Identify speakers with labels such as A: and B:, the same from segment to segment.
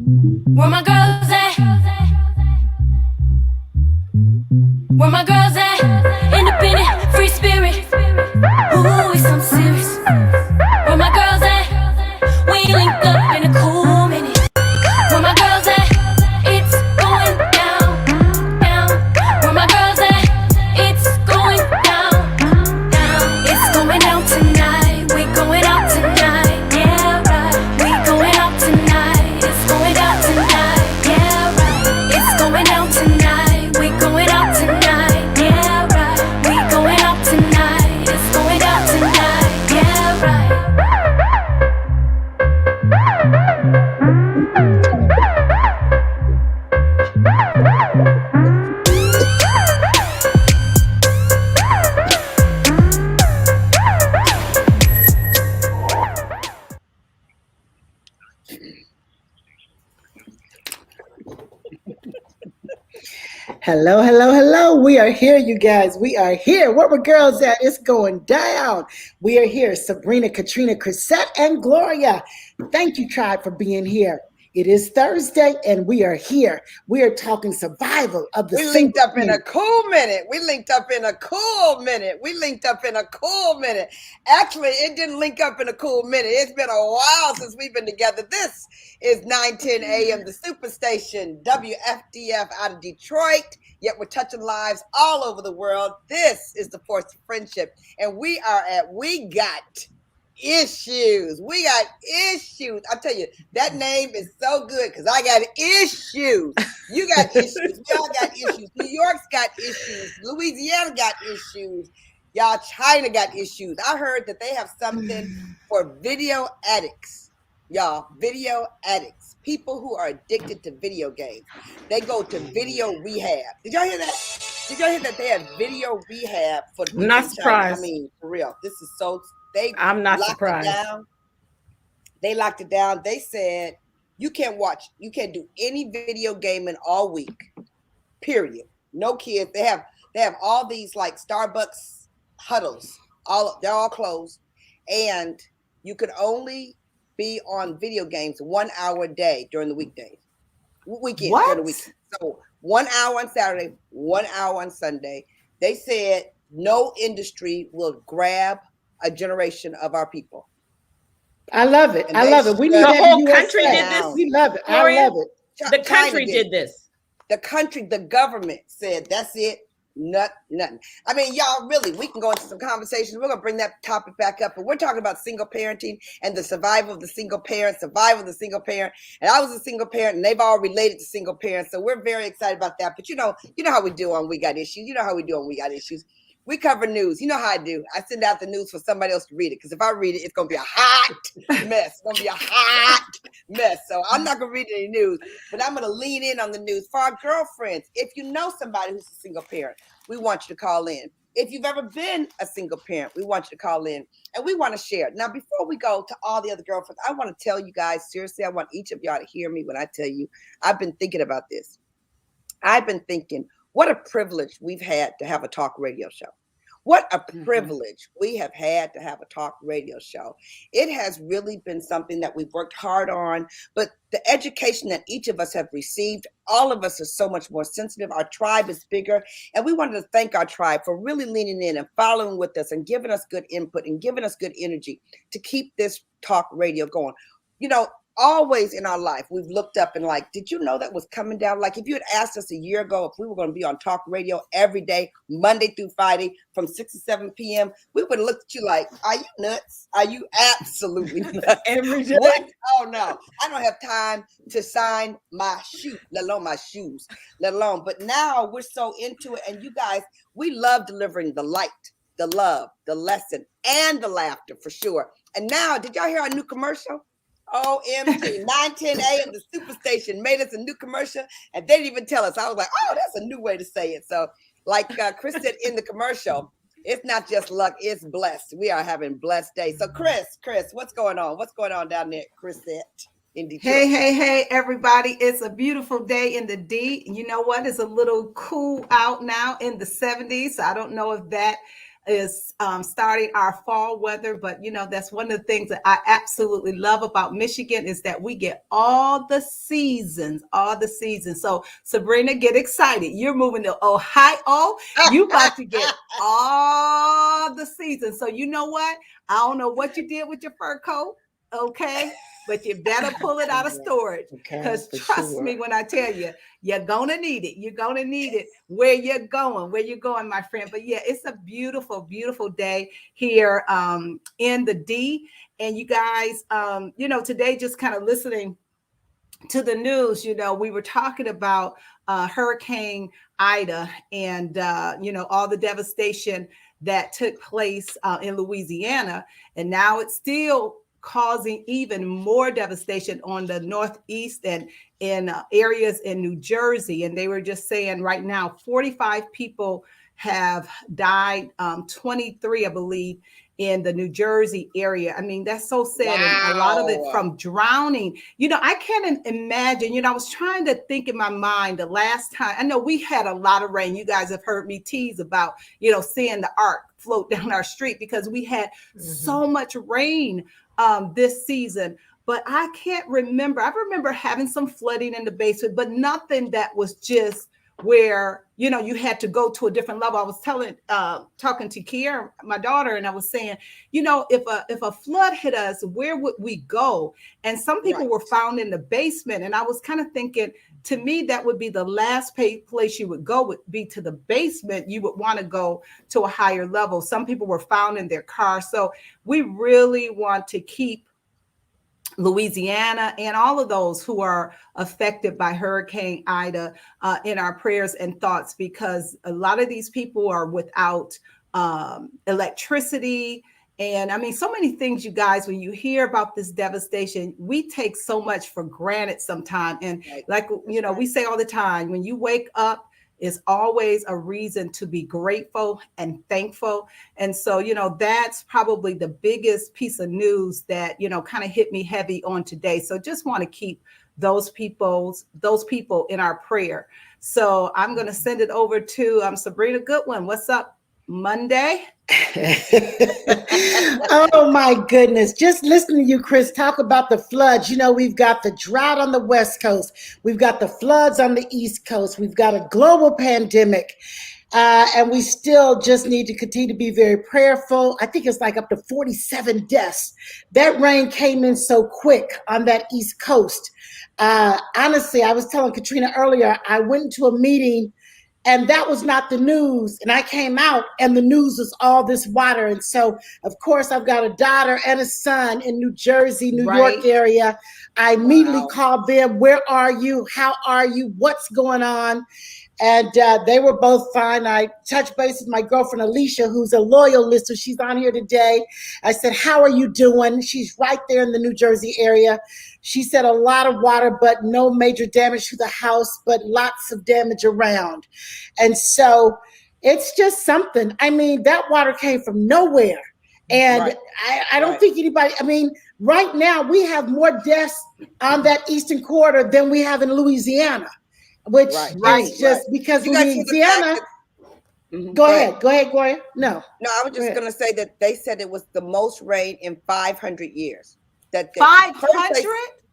A: Where my girls at? Where my girls at? Independent, free spirit. Ooh, it's something serious. Where my girls at? We ain't linked up in a cool minute. Where my girls at? It's going down, down. Where my girls at? It's going down, down. It's going down tonight. We going out tonight. Yeah, right. We going out tonight. It's going down tonight. Yeah, right. It's going down tonight. We going out tonight. Yeah, right. We going out tonight. It's going down tonight. Yeah, right.
B: Hello, hello, hello. We are here, you guys. We are here. Where my girls at? It's going down. We are here. Sabrina, Caterina, Crisette, and Gloria. Thank you, tribe, for being here. It is Thursday, and we are here. We are talking survival of the
C: We linked up in
B: single
C: a cool minute. We linked up in a cool minute. We linked up in a cool minute. Actually, it didn't link up in a cool minute. It's been a while since we've been together. This is 9:10 a.m. the Superstation-WFDF out of Detroit. Yet we're touching lives all over the world. This is the Force of Friendship. And we are at We Got Issues. We got issues. I tell you, that name is so good because I got issues. You got issues. We all got issues. New York's got issues. Louisiana got issues. Y'all, China got issues. I heard that they have something for video addicts. Y'all, video addicts. People who are addicted to video games. They go to video rehab. Did y'all hear that? Did y'all hear that they have video rehab for people
D: Not
C: in China?
D: surprised.
C: I mean, for real. This is so...
D: I'm not
C: locked
D: surprised.
C: It down. They locked it down. They said you can't do any video gaming all week. Period. No kids. They have all these like Starbucks huddles. They're all closed, and you could only be on video games 1 hour a day during the weekdays. Weekend during the weekend. So 1 hour on Saturday, 1 hour on Sunday. They said no industry will grab a generation of our people.
B: I love it.
C: And
B: I
C: they
B: love it. We need
D: The
B: that in
D: whole
B: USA.
D: country did this.
B: We love it.
D: Gloria?
B: I love it.
D: The
C: China
D: country did this.
C: The country, the government said, that's it. Nothing. I mean, y'all, really, we can go into some conversations. We're going to bring that topic back up, but we're talking about single parenting and the survival of the single parent. And I was a single parent, and they've all related to single parents, so we're very excited about that. But you know how we do on We Got Issues. You know how we do on We Got Issues. We cover news. You know how I do. I send out the news for somebody else to read it, because if I read it, it's going to be a hot mess. It's going to be a hot mess. So I'm not going to read any news, but I'm going to lean in on the news. For our girlfriends, if you know somebody who's a single parent, we want you to call in. If you've ever been a single parent, we want you to call in, and we want to share. Now, before we go to all the other girlfriends, I want to tell you guys, seriously, I want each of y'all to hear me when I tell you, I've been thinking about this. I've been thinking, what a privilege we've had to have a talk radio show. What a privilege we have had to have a talk radio show. It has really been something that we've worked hard on, but the education that each of us have received, all of us are so much more sensitive. Our tribe is bigger, and we wanted to thank our tribe for really leaning in and following with us and giving us good input and giving us good energy to keep this talk radio going. You know, always in our life, we've looked up and like, did you know that was coming down? Like if you had asked us a year ago if we were going to be on talk radio every day, Monday through Friday from 6 to 7 p.m., we would have looked at you like, are you nuts? Are you absolutely nuts?
B: Every day.
C: What? Oh no, I don't have time to sign my shoe, let alone my shoes, let alone. But now we're so into it. And you guys, we love delivering the light, the love, the lesson, and the laughter for sure. And now, did y'all hear our new commercial? OMG, 9:10 a.m. the Superstation made us a new commercial, and they didn't even tell us. I was like, oh, that's a new way to say it. So like Chris said in the commercial, it's not just luck, it's blessed. We are having blessed days. So Chris, what's going on? What's going on down there, Crisette in Detroit?
E: Hey, everybody. It's a beautiful day in the D. You know what? It's a little cool out now in the 70s. So I don't know if that is starting our fall weather. But that's one of the things that I absolutely love about Michigan is that we get all the seasons. So Sabrina, get excited. You're moving to Ohio. You about to get all the seasons. So you know what? I don't know what you did with your fur coat. Okay. But you better pull it out of storage, because trust me when I tell you, you're going to need it. You're going to need it where you're going, my friend. But yeah, it's a beautiful, beautiful day here in the D. And you guys, today, just kind of listening to the news, we were talking about Hurricane Ida and, all the devastation that took place in Louisiana. And now it's still causing even more devastation on the Northeast and in areas in New Jersey. And they were just saying right now, 45 people have died, 23, I believe, in the New Jersey area. I mean, that's so sad. Wow. And a lot of it from drowning. I can't imagine, I was trying to think in my mind the last time. I know we had a lot of rain. You guys have heard me tease about, seeing the ark float down our street because we had so much rain this season. But I can't remember. I remember having some flooding in the basement, but nothing that was just where, you had to go to a different level. I was talking to Kiera, my daughter, and I was saying, if a flood hit us, where would we go? And some people were found in the basement. And I was kind of thinking, to me, that would be the last place you would go, would be to the basement. You would want to go to a higher level. Some people were found in their car. So we really want to keep Louisiana and all of those who are affected by Hurricane Ida in our prayers and thoughts, because a lot of these people are without electricity. And I mean, so many things, you guys, when you hear about this devastation, we take so much for granted sometimes. And like, we say all the time, when you wake up, is always a reason to be grateful and thankful. And so, that's probably the biggest piece of news that, kind of hit me heavy on today. So just want to keep those people in our prayer. So I'm going to send it over to Sabrina Goodwin. What's up, Monday?
B: Oh my goodness. Just listening to you, Chris, talk about the floods. We've got the drought on the West Coast. We've got the floods on the East Coast. We've got a global pandemic. And we still just need to continue to be very prayerful. I think it's like up to 47 deaths. That rain came in so quick on that East Coast. Honestly, I was telling Caterina earlier, I went to a meeting and that was not the news. And I came out and the news was all this water. And so, of course, I've got a daughter and a son in New Jersey, New York area. I immediately called them. Where are you? How are you? What's going on? And they were both fine. I touched base with my girlfriend, Alicia, who's a loyal listener. She's on here today. I said, how are you doing? She's right there in the New Jersey area. She said a lot of water, but no major damage to the house, but lots of damage around. And so it's just something. I mean, that water came from nowhere. And I don't think anybody, I mean, right now we have more deaths on that eastern quarter than we have in Louisiana. Which is just because Louisiana. Go ahead, Gloria. No,
C: I was just going to say that they said it was the most rain in 500 years.
E: 500?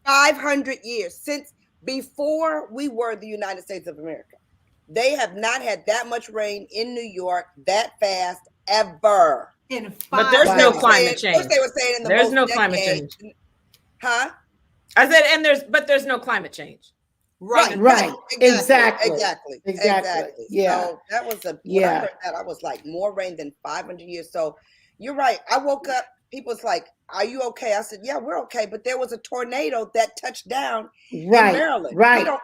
C: 500 years since before we were the United States of America. They have not had that much rain in New York that fast ever.
D: But there's no climate change.
C: First they were saying in the
D: there's no climate change.
C: Huh?
D: I said, there's no climate change.
B: Right. Exactly. Yeah.
C: So that was when I heard that, I was like, more rain than 500 years. So you're right. I woke up, people's like, are you okay? I said, yeah, we're okay. But there was a tornado that touched down in Maryland. We don't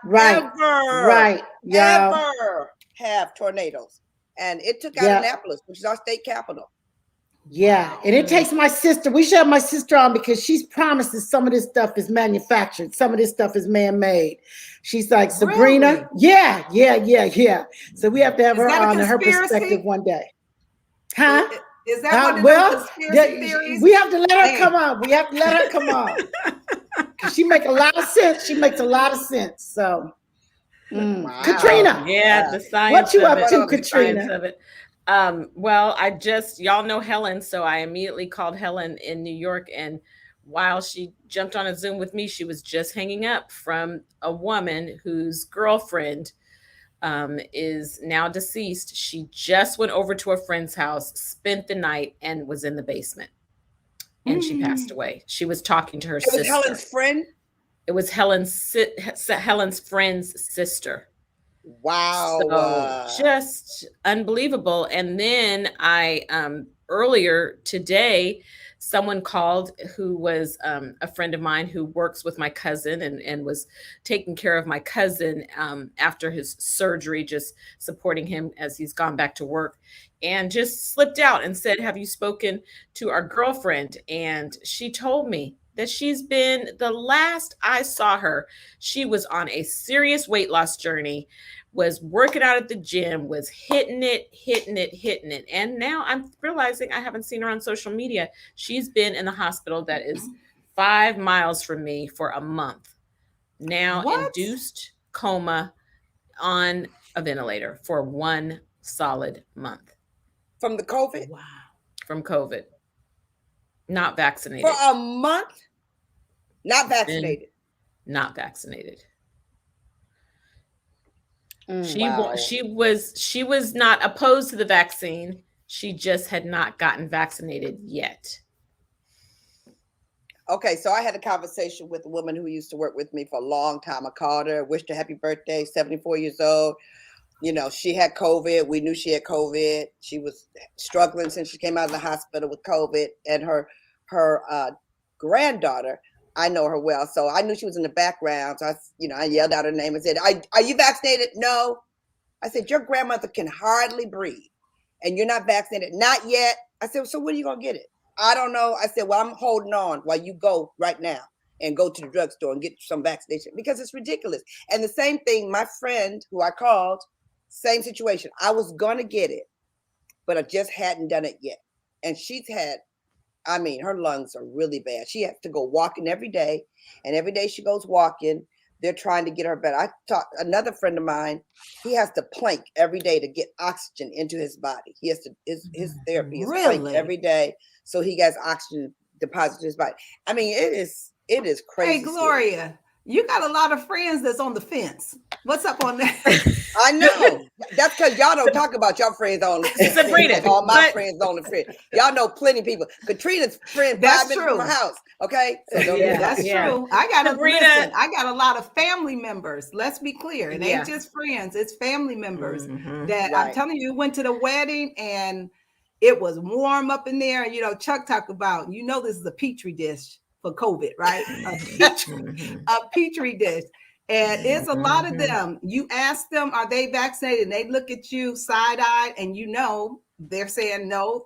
C: ever have tornadoes. And it took out Annapolis, which is our state capital.
B: Yeah, and it takes my sister. We should have my sister on because she's promised that some of this stuff is manufactured. Some of this stuff is man-made. She's like, Sabrina, really? Yeah. So we have to have her on and her perspective one day. Huh?
E: Is that one of the conspiracy theories?
B: We have to let her come on. She makes a lot of sense. So, Caterina.
D: Yeah, the science.
B: What you
D: of
B: up
D: it.
B: to, Caterina?
D: Well, y'all know Helen, so I immediately called Helen in New York, and while she jumped on a Zoom with me, she was just hanging up from a woman whose girlfriend is now deceased. She just went over to a friend's house, spent the night, and was in the basement, and she passed away. She was talking to her
C: It
D: sister.
C: was Helen's friend.
D: It was Helen's friend's sister.
C: Wow.
D: So just unbelievable. And then earlier today, someone called who was a friend of mine who works with my cousin and was taking care of my cousin after his surgery, just supporting him as he's gone back to work, and just slipped out and said, "Have you spoken to our girlfriend?" And she told me that the last I saw her, she was on a serious weight loss journey, was working out at the gym, was hitting it. And now I'm realizing I haven't seen her on social media. She's been in the hospital that is 5 miles from me for a month. Now induced coma on a ventilator for 1 solid month.
C: From the COVID?
E: Wow.
D: From COVID. Not vaccinated.
C: For a month? Not vaccinated.
D: Not vaccinated.
C: Wow.
D: She was not opposed to the vaccine. She just had not gotten vaccinated yet.
C: Okay, so I had a conversation with a woman who used to work with me for a long time. I called her, wished her happy birthday, 74 years old. You know, she had COVID. We knew she had COVID. She was struggling since she came out of the hospital with COVID. And her granddaughter, I know her well, so I knew she was in the background. So I yelled out her name and said, "Are you vaccinated?" "No." I said, "Your grandmother can hardly breathe, and you're not vaccinated." "Not yet." I said, "So when are you gonna get it?" "I don't know." I said, "Well, I'm holding on while you go right now and go to the drugstore and get some vaccination, because it's ridiculous." And the same thing, my friend who I called, same situation. I was gonna get it, but I just hadn't done it yet. And her lungs are really bad. She has to go walking every day, and every day she goes walking, they're trying to get her better. I talked another friend of mine, he has to plank every day to get oxygen into his body. He has to his therapy is plank every day, so he gets oxygen deposited in his body. I mean, it is crazy.
E: Hey, Gloria, you got a lot of friends that's on the fence. What's up on that?
C: I know. That's because y'all don't talk about your friends on the fence.
D: Sabrina,
C: All my friends on the fence. Y'all know plenty of people. Caterina's friend 5 minutes from my house. Okay, so
E: That's true. I got
D: Sabrina,
E: I got a lot of family members. Let's be clear. It ain't just friends, it's family members that I'm telling you, went to the wedding and it was warm up in there. And Chuck talked about, this is a petri dish for COVID, right? A petri dish. And it's a lot of them. You ask them, are they vaccinated? And they look at you side-eyed and they're saying no,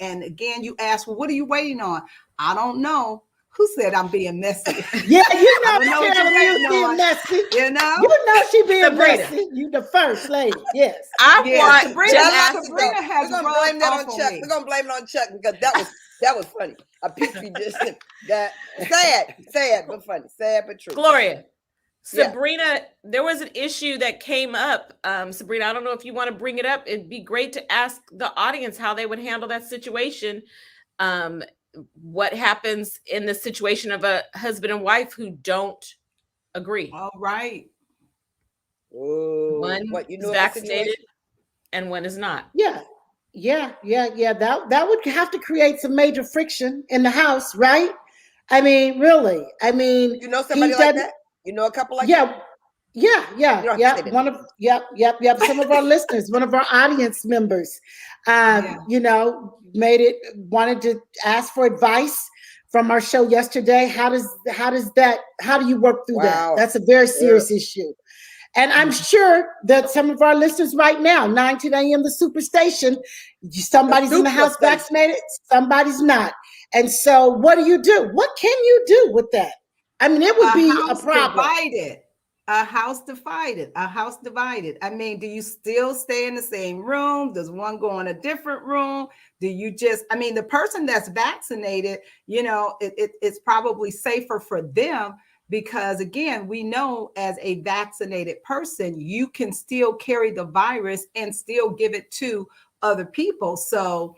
E: and again, you ask, well, what are you waiting on? I don't know. Who said I'm being messy?
B: Yeah,
E: I don't know what you're waiting
B: being
E: on.
B: messy.
E: You know
B: she being
D: Sabrina.
B: messy. You the first lady. Yes.
E: Sabrina has
C: We're gonna blame that on Chuck.
E: me.
C: We're gonna blame it on Chuck because that was funny. A petri dish. That sad but funny. Sad but true.
D: Gloria. Sabrina, there was an issue that came up. Sabrina, I don't know if you want to bring it up. It'd be great to ask the audience how they would handle that situation. What happens in the situation of a husband and wife who don't agree?
E: All right.
C: One
D: is vaccinated and one is not.
B: Yeah. That would have to create some major friction in the house, right? I mean, really. I mean,
C: somebody like that? You know a couple like that?
B: Yeah. Some of our listeners, one of our audience members, wanted to ask for advice from our show yesterday. How do you work through that? That's a very serious issue. And I'm sure that some of our listeners right now, 9 a.m. the Superstation, somebody's in the house vaccinated, somebody's not. And so what do you do? What can you do with that? I mean, it would be a problem.
E: A house divided. I mean, do you still stay in the same room? Does one go in a different room? Do you the person that's vaccinated, it's probably safer for them because, again, we know as a vaccinated person, you can still carry the virus and still give it to other people. So,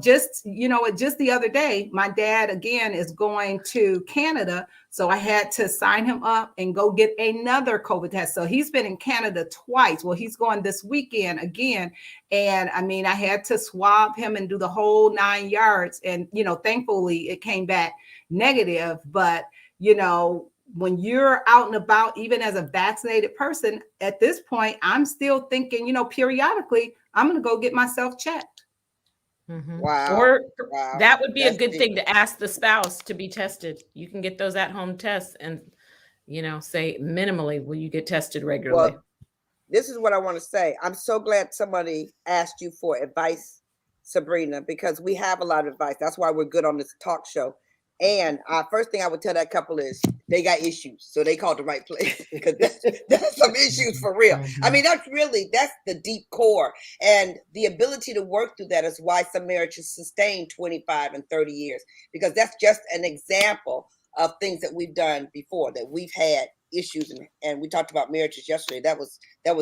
E: just the other day, my dad again is going to Canada. So I had to sign him up and go get another COVID test. So he's been in Canada twice. Well, he's going this weekend again. And I mean, I had to swab him and do the whole 9 yards. And, thankfully it came back negative. But, when you're out and about, even as a vaccinated person, at this point, I'm still thinking, periodically, I'm going to go get myself checked.
D: Mm-hmm.
C: Wow.
D: Or
C: Wow.
D: that would be
C: That's
D: a good
C: deep.
D: thing to ask the spouse to be tested. You can get those at-home tests and, say minimally, will you get tested regularly?
C: Well, this is what I want to say. I'm so glad somebody asked you for advice, Sabrina, because we have a lot of advice. That's why we're good on this talk show. And first thing I would tell that couple is they got issues. So they called the right place because that's some issues for real. I mean, that's the deep core. And the ability to work through that is why some marriages sustain 25 and 30 years, because that's just an example of things that we've done before, that we've had issues. And we talked about marriages yesterday. That was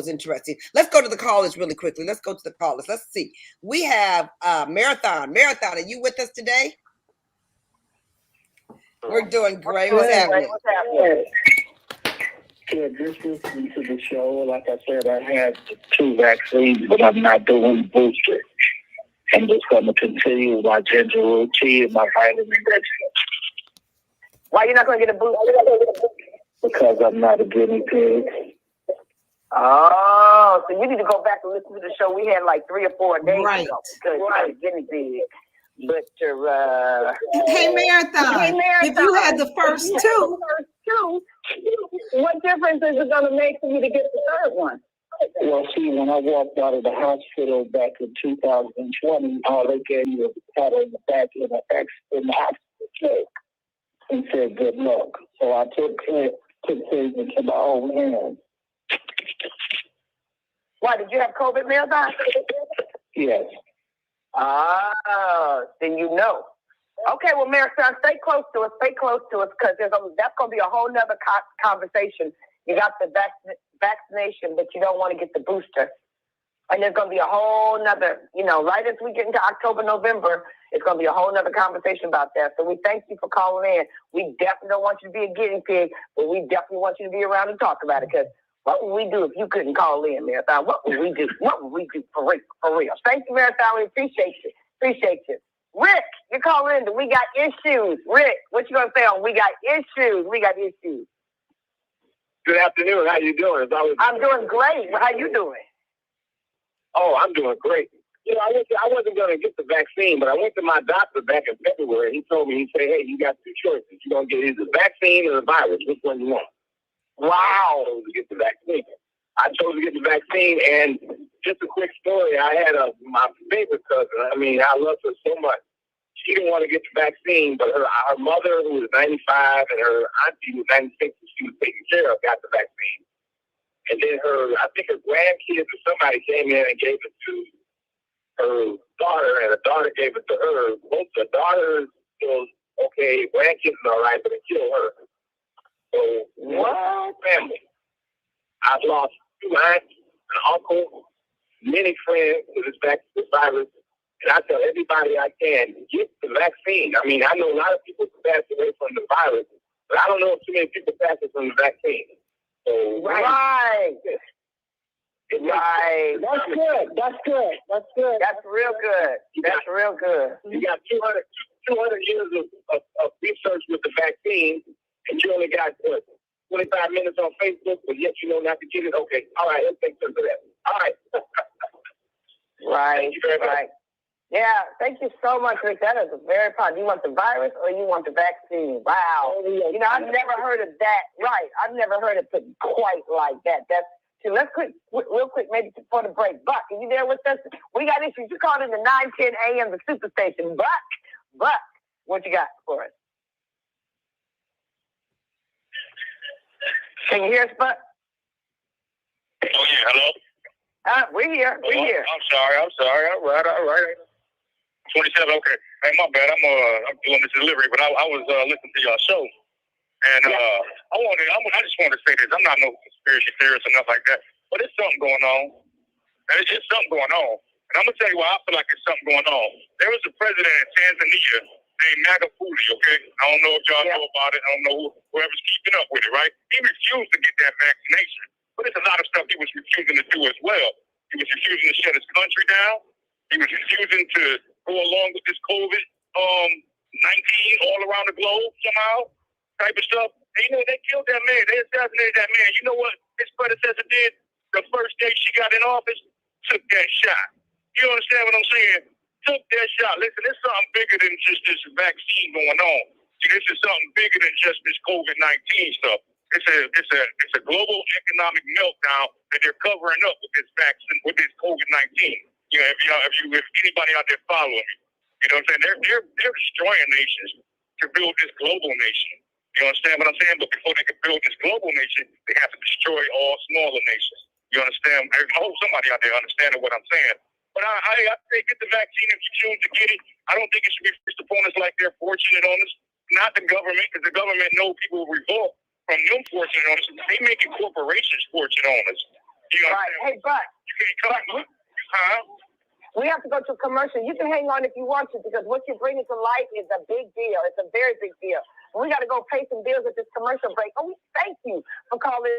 C: interesting. Let's go to the callers really quickly. Let's go to the callers. Let's see. We have Marathon. Marathon, are you with us today? We're doing great. What's happening?
F: Yeah, just listening to the show. Like I said, I had 2 vaccines, but I'm not doing booster. I'm just going to continue my ginger root tea and my vitamin D.
G: Why you're not going to get a booster?
F: Because I'm not a guinea pig.
G: Oh, so you need to go back and listen to the show we had like 3 or 4 days
E: Right.
G: ago. Because you're not a guinea pig. But
E: Hey, Marathon, if you had the first 2,
G: what difference is it going to make for you to get the third one?
F: Well, see, when I walked out of the hospital back in 2020, all they gave me was a pat on the back in the hospital and said, good luck. So I took things into my own hands.
G: Why, did you have COVID, Marathon?
F: Yes.
G: Then you know. Okay, well, Marathon, stay close to us, because that's going to be a whole nother conversation. You got the vaccination, but you don't want to get the booster. And there's going to be a whole nother, right as we get into October, November, it's going to be a whole nother conversation about that. So we thank you for calling in. We definitely don't want you to be a guinea pig, but we definitely want you to be around and talk about it, because what would we do if you couldn't call in, Marathon? What would we do? What would we do for real? Thank you, Marathon. We appreciate you. Rick, you're calling in. We got issues. Rick, what you going to say on We Got Issues?
F: Good afternoon. How you doing?
G: I'm doing great. How you doing?
F: Oh, I'm doing great. I wasn't going to get the vaccine, but I went to my doctor back in February. He told me, he said, hey, you got 2 choices. You're going to get either the vaccine or the virus. Which one you want? Wow. I chose to get the vaccine. And just a quick story. I had my favorite cousin. I mean, I love her so much. She didn't want to get the vaccine, but her mother, who was 95, and her auntie, who was 96, and she was taking care of, got the vaccine. And then I think her grandkids or somebody came in and gave it to her daughter, and the daughter gave it to her. Both the daughters was okay, grandkids are all right, but it killed her. So, what family? I've lost 2 aunts, an uncle, many friends to this virus, and I tell everybody I can, get the vaccine. I mean, I know a lot of people pass away from the virus, but I don't know if too many people pass it from the vaccine. So,
G: Right.
F: That's good.
G: That's real good.
F: You got 200 years of research with the vaccine, and you only got 25 minutes on Facebook, but yet you know not to get it. Okay, all right, let's take sense of that. All right.
G: Right.
F: Thank you very much.
G: Right. Yeah, thank you so much, Rick. That is a very positive. You want the virus or you want the vaccine? Wow. I've never heard of that. Right. I've never heard it put quite like that. Let's real quick, maybe before the break. Buck, are you there with us? We got issues. You called in the 9:10 a.m. the Superstation. Buck, what you got for us? Can you hear us, Buck?
F: Oh, yeah, hello?
G: We're here.
F: I'm sorry. All right. 27, okay. Hey, my bad. I'm doing this delivery, but I was listening to y'all show. And I just wanted to say this. I'm not no conspiracy theorist or nothing like that, but it's something going on. It's something going on. And I'm going to tell you why I feel like there's something going on. There was a president in Tanzania named Magufuli, okay? I don't know if y'all know about it. I don't know whoever's keeping up with it, right? He refused to get that vaccination. But there's a lot of stuff he was refusing to do as well. He was refusing to shut his country down. He was refusing to go along with this COVID-19 all around the globe somehow, type of stuff. And, you know, they killed that man. They assassinated that man. You know what his predecessor did the first day she got in office? Took that shot. You understand what I'm saying? Took that shot. Listen, there's something bigger than just this vaccine going on. See, this is something bigger than just this COVID-19 stuff. It's a global economic meltdown that they're covering up with this vaccine, with this COVID-19. You know, if anybody out there following me, you know what I'm saying? They're destroying nations to build this global nation. You understand what I'm saying? But before they can build this global nation, they have to destroy all smaller nations. You understand? I hope somebody out there understands what I'm saying. But I say get the vaccine if you choose to get it. I don't think it should be forced upon us like they're fortunate on us. Not the government, because the government know people will revolt from them fortunate on us. They making corporations fortunate on us. You know
G: Right. Hey, but
F: you can't come. Huh?
G: we have to go to a commercial. You can hang on if you want to, because what you're bringing to life is a big deal. It's a very big deal. We got to go pay some bills at this commercial break. Oh, we thank you for calling.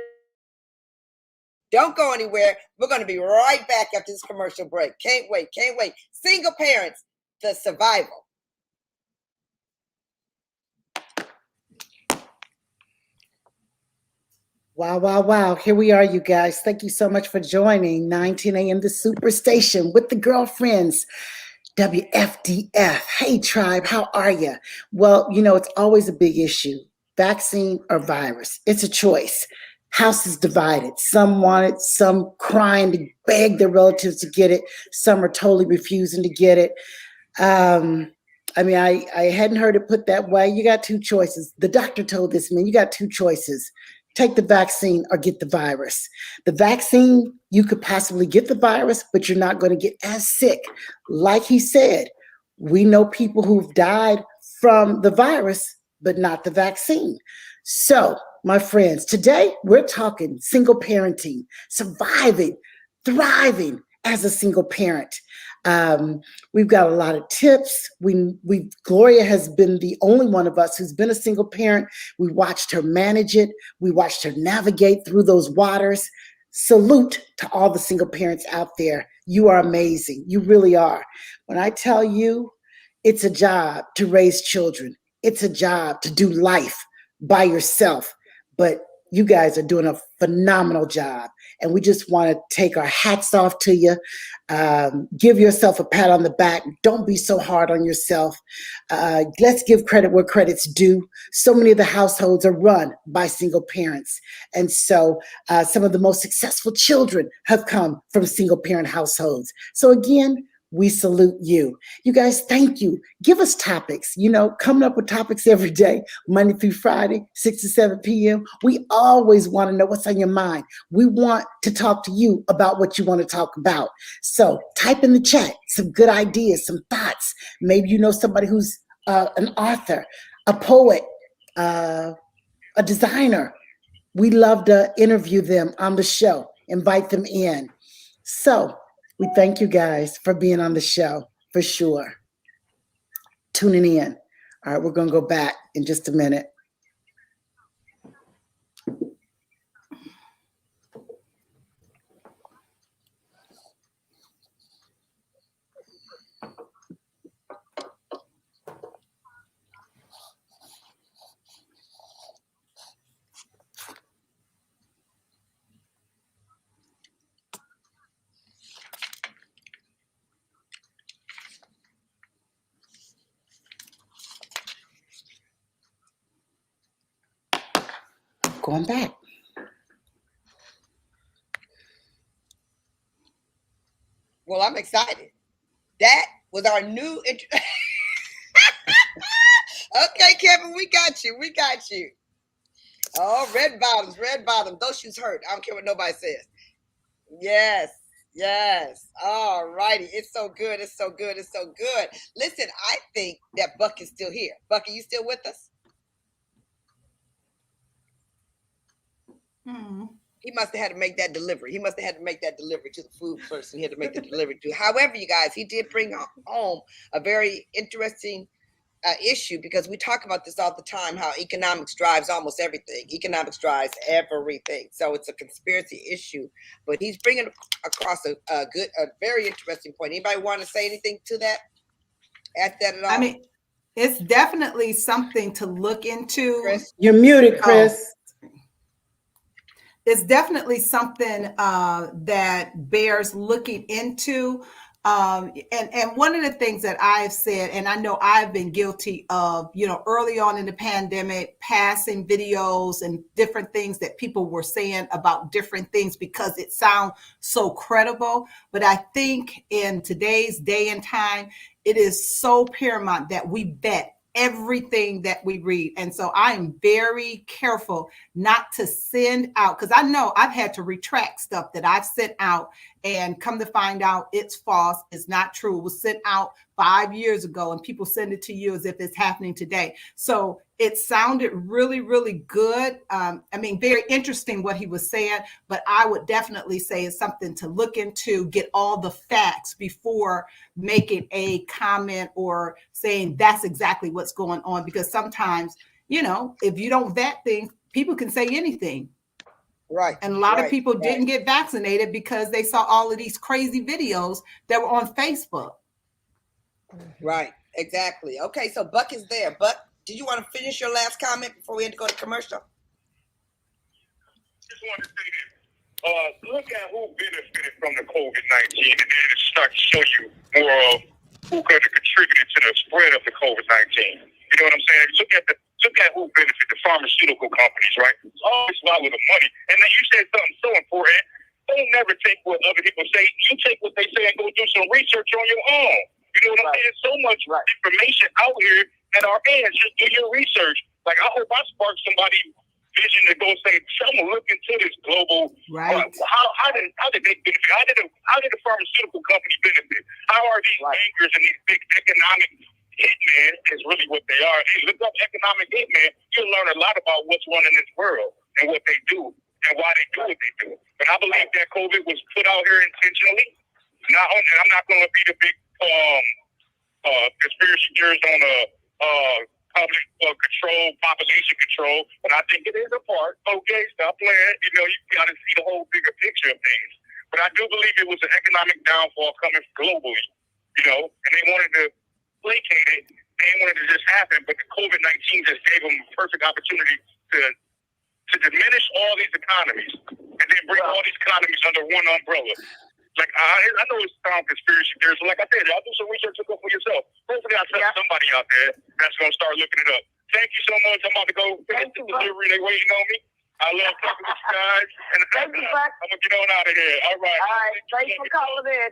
C: Don't go anywhere. We're going to be right back after this commercial break. Can't wait. Can't wait. Single parents, the survival.
B: Wow, wow, wow. Here we are, you guys. Thank you so much for joining 9:10 a.m. The Superstation with the girlfriends. WFDF. Hey, tribe, how are you? Well, you know, it's always a big issue. Vaccine or virus. It's a choice. House is divided. Some want it, some crying to beg their relatives to get it. Some are totally refusing to get it. I hadn't heard it put that way. You got two choices. The doctor told this man, you got two choices. Take the vaccine or get the virus. The vaccine, you could possibly get the virus, but you're not going to get as sick. Like he said, we know people who've died from the virus, but not the vaccine. So, my friends, today we're talking single parenting, surviving, thriving as a single parent. We've got a lot of tips. Gloria has been the only one of us who's been a single parent. We watched her manage it. We watched her navigate through those waters. Salute to all the single parents out there. You are amazing. You really are. When I tell you, it's a job to raise children. It's a job to do life by yourself. But you guys are doing a phenomenal job. And we just want to take our hats off to you. Give yourself a pat on the back. Don't be so hard on yourself. Let's give credit where credit's due. So many of the households are run by single parents. And so some of the most successful children have come from single parent households. So again, we salute you. You guys, thank you. Give us topics, coming up with topics every day, Monday through Friday, 6 to 7 p.m. We always want to know what's on your mind. We want to talk to you about what you want to talk about. So type in the chat some good ideas, some thoughts. Maybe you know somebody who's an author, a poet, a designer. We love to interview them on the show, invite them in. So we thank you guys for being on the show, for sure. Tuning in. All right, we're going to go back in just a minute. Going back.
C: Well, I'm excited. That was our new Okay, Kevin, we got you. We got you. Oh, red bottoms, red bottoms. Those shoes hurt. I don't care what nobody says. Yes, yes. All righty. It's so good. It's so good. It's so good. Listen, I think that Buck is still here. Buck, are you still with us? He must have had to make that delivery. He must have had to make that delivery to the food person. He had to make the delivery to. However, you guys, he did bring home a very interesting issue, because we talk about this all the time, how economics drives almost everything. Economics drives everything. So it's a conspiracy issue, but he's bringing across a very interesting point. Anybody want to say anything to that? Add that at all?
E: I mean, it's definitely something to look into.
C: Chris?
B: You're muted, Chris.
E: It's definitely something that bears looking into. And one of the things that I've said, and I know I've been guilty of, early on in the pandemic, passing videos and different things that people were saying about different things because it sounds so credible. But I think in today's day and time, it is so paramount that we vet everything that we read. And so I am very careful not to send out, because I know I've had to retract stuff that I've sent out and come to find out it's false, it's not true. It was sent out 5 years ago and people send it to you as if it's happening today. So it sounded really, really good. Very interesting what he was saying, but I would definitely say it's something to look into, get all the facts before making a comment or saying that's exactly what's going on. Because sometimes, if you don't vet things, people can say anything.
C: Right.
E: And a lot of people didn't get vaccinated because they saw all of these crazy videos that were on Facebook.
C: Right. Exactly. Okay. So Buck is there. Buck, did you want to finish your last comment before we had to go to commercial?
F: Just wanted to say this. Look at who benefited from the COVID-19, and then it starts to show you more of who could have contributed to the spread of the COVID-19. You know what I'm saying? Look at who benefited, the pharmaceutical companies, right? It's always about with the money. And then you said something so important. Don't never take what other people say. You take what they say and go do some research on your own. You know what I'm saying? So much information out here at our hands. Just do your research. Like, I hope I spark somebody's vision to go say, someone look into this global.
E: Right.
F: How did they benefit? How did the pharmaceutical company benefit? How are these bankers and these big economic hitmen, is really what they are. Hey, look up economic hitmen. You'll learn a lot about what's running this world and what they do and why they do what they do. But I believe that COVID was put out here intentionally. Not only, I'm not going to be the big conspiracy theorist on public control, population control, but I think it is a part. Okay, stop playing. You got to see the whole bigger picture of things. But I do believe it was an economic downfall coming globally, and they wanted to placate it. They wanted to just happen, but the COVID-19 just gave them a perfect opportunity to diminish all these economies and then bring all these economies under one umbrella. Like, I know it sounds conspiracy theories, but like I said, y'all do some research, look up for yourself. Hopefully I'll tell somebody out there that's going to start looking it up. Thank you so much. I'm about to go finish the delivery. They waiting on me. I love talking with you guys. And
G: Thank you, Buck.
F: I'm going to get on out of here. All right.
G: All right. Thanks for calling in.